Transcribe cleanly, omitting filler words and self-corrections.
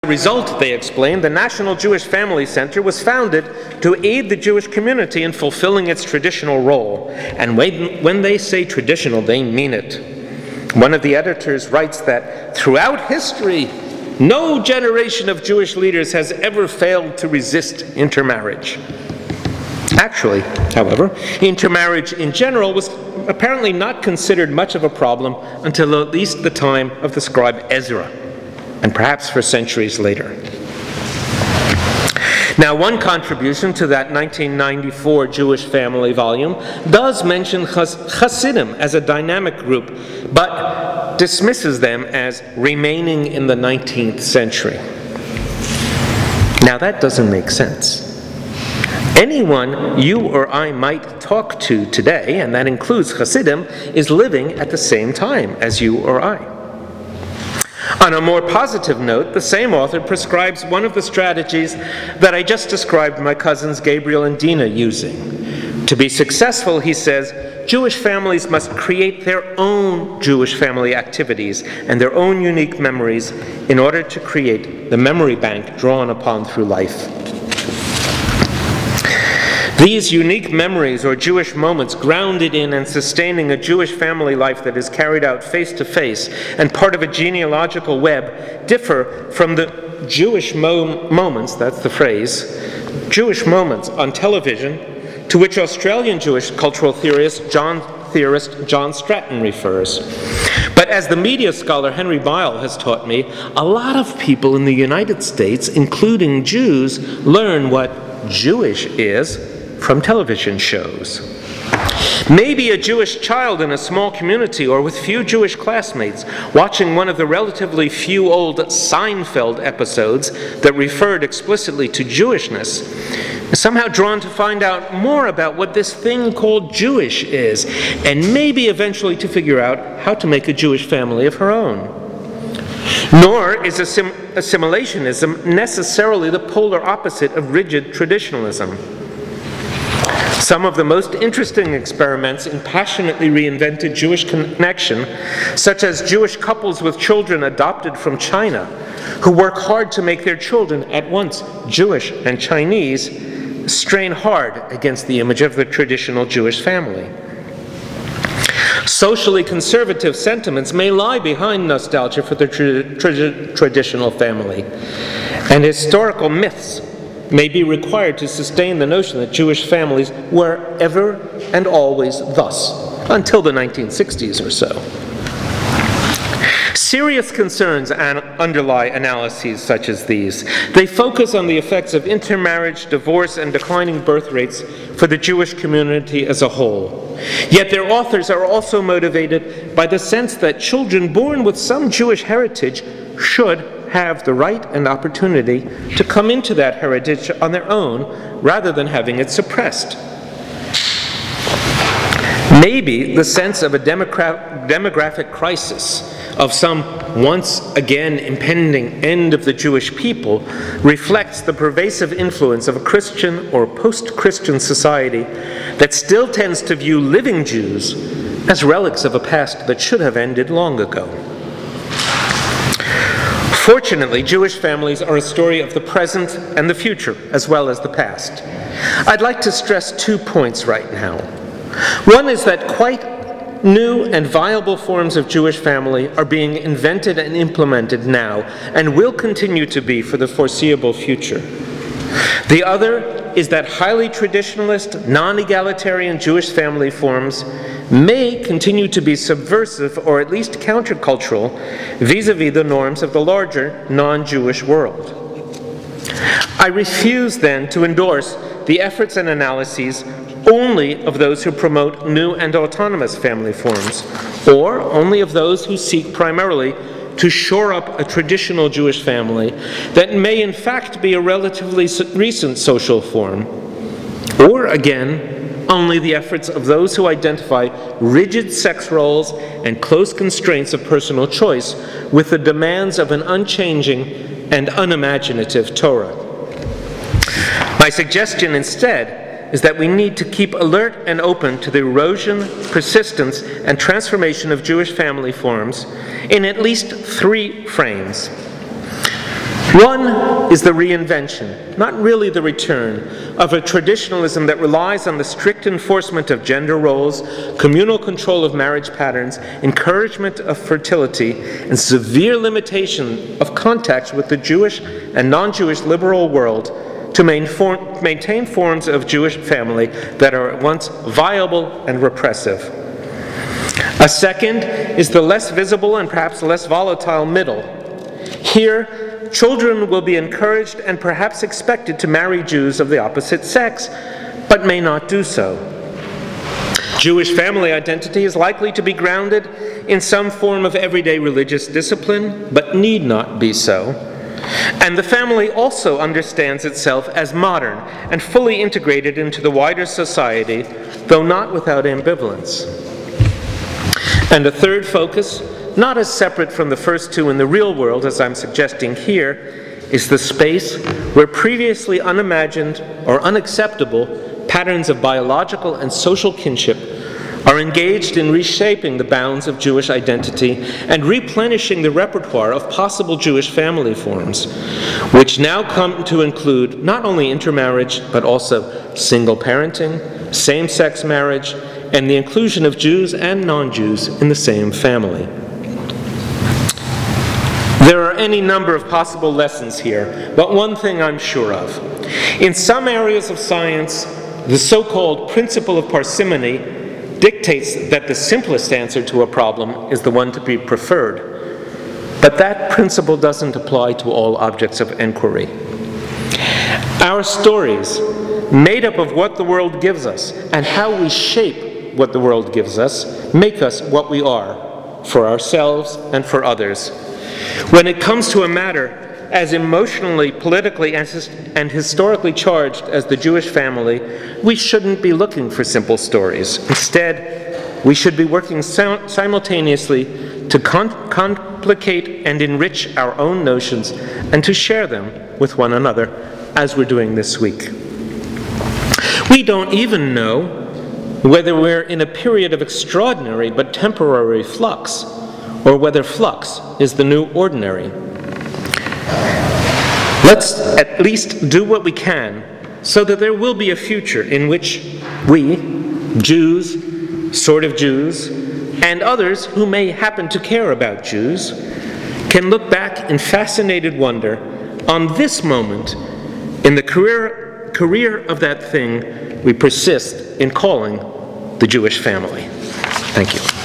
a result, they explained, the National Jewish Family Center was founded to aid the Jewish community in fulfilling its traditional role. And when they say traditional, they mean it. One of the editors writes that throughout history, no generation of Jewish leaders has ever failed to resist intermarriage. Actually, however, intermarriage in general was apparently not considered much of a problem until at least the time of the scribe Ezra, and perhaps for centuries later. Now, one contribution to that 1994 Jewish family volume does mention Hasidim as a dynamic group, but dismisses them as remaining in the 19th century. Now, that doesn't make sense. Anyone you or I might talk to today, and that includes Hasidim, is living at the same time as you or I. On a more positive note, the same author prescribes one of the strategies that I just described my cousins Gabriel and Dina using. To be successful, he says, Jewish families must create their own Jewish family activities and their own unique memories in order to create the memory bank drawn upon through life. These unique memories or Jewish moments grounded in and sustaining a Jewish family life that is carried out face to face and part of a genealogical web differ from the Jewish moments, that's the phrase, Jewish moments on television to which Australian Jewish cultural theorist John Stratton refers. But as the media scholar Henry Bile has taught me, a lot of people in the United States, including Jews, learn what Jewish is from television shows. Maybe a Jewish child in a small community or with few Jewish classmates watching one of the relatively few old Seinfeld episodes that referred explicitly to Jewishness is somehow drawn to find out more about what this thing called Jewish is, and maybe eventually to figure out how to make a Jewish family of her own. Nor is assimilationism necessarily the polar opposite of rigid traditionalism. Some of the most interesting experiments in passionately reinvented Jewish connection, such as Jewish couples with children adopted from China, who work hard to make their children at once Jewish and Chinese, strain hard against the image of the traditional Jewish family. Socially conservative sentiments may lie behind nostalgia for the traditional family, and historical myths may be required to sustain the notion that Jewish families were ever and always thus, until the 1960s or so. Serious concerns underlie analyses such as these. They focus on the effects of intermarriage, divorce, and declining birth rates for the Jewish community as a whole. Yet their authors are also motivated by the sense that children born with some Jewish heritage should have the right and opportunity to come into that heritage on their own rather than having it suppressed. Maybe the sense of a demographic crisis, of some once again impending end of the Jewish people, reflects the pervasive influence of a Christian or post-Christian society that still tends to view living Jews as relics of a past that should have ended long ago. Fortunately, Jewish families are a story of the present and the future, as well as the past. I'd like to stress 2 points right now. One is that quite new and viable forms of Jewish family are being invented and implemented now, and will continue to be for the foreseeable future. The other is that highly traditionalist, non-egalitarian Jewish family forms may continue to be subversive or at least countercultural vis-a-vis the norms of the larger non-Jewish world. I refuse then to endorse the efforts and analyses only of those who promote new and autonomous family forms, or only of those who seek primarily to shore up a traditional Jewish family that may in fact be a relatively recent social form, or again, only the efforts of those who identify rigid sex roles and close constraints of personal choice with the demands of an unchanging and unimaginative Torah. My suggestion instead is that we need to keep alert and open to the erosion, persistence, and transformation of Jewish family forms in at least 3 frames. One is the reinvention, not really the return, of a traditionalism that relies on the strict enforcement of gender roles, communal control of marriage patterns, encouragement of fertility, and severe limitation of contacts with the Jewish and non-Jewish liberal world to maintain forms of Jewish family that are at once viable and repressive. A second is the less visible and perhaps less volatile middle. Here, children will be encouraged and perhaps expected to marry Jews of the opposite sex, but may not do so. Jewish family identity is likely to be grounded in some form of everyday religious discipline, but need not be so. And the family also understands itself as modern and fully integrated into the wider society, though not without ambivalence. And a third focus, not as separate from the first two in the real world as I'm suggesting here, is the space where previously unimagined or unacceptable patterns of biological and social kinship are engaged in reshaping the bounds of Jewish identity and replenishing the repertoire of possible Jewish family forms, which now come to include not only intermarriage, but also single parenting, same-sex marriage, and the inclusion of Jews and non-Jews in the same family. There are any number of possible lessons here, but one thing I'm sure of. In some areas of science, the so-called principle of parsimony dictates that the simplest answer to a problem is the one to be preferred. But that principle doesn't apply to all objects of inquiry. Our stories, made up of what the world gives us and how we shape what the world gives us, make us what we are, for ourselves and for others. When it comes to a matter as emotionally, politically, and historically charged as the Jewish family, we shouldn't be looking for simple stories. Instead, we should be working simultaneously to complicate and enrich our own notions and to share them with one another, as we're doing this week. We don't even know whether we're in a period of extraordinary but temporary flux, or whether flux is the new ordinary. Let's at least do what we can so that there will be a future in which we, Jews, sort of Jews, and others who may happen to care about Jews, can look back in fascinated wonder on this moment in the career of that thing we persist in calling the Jewish family. Thank you.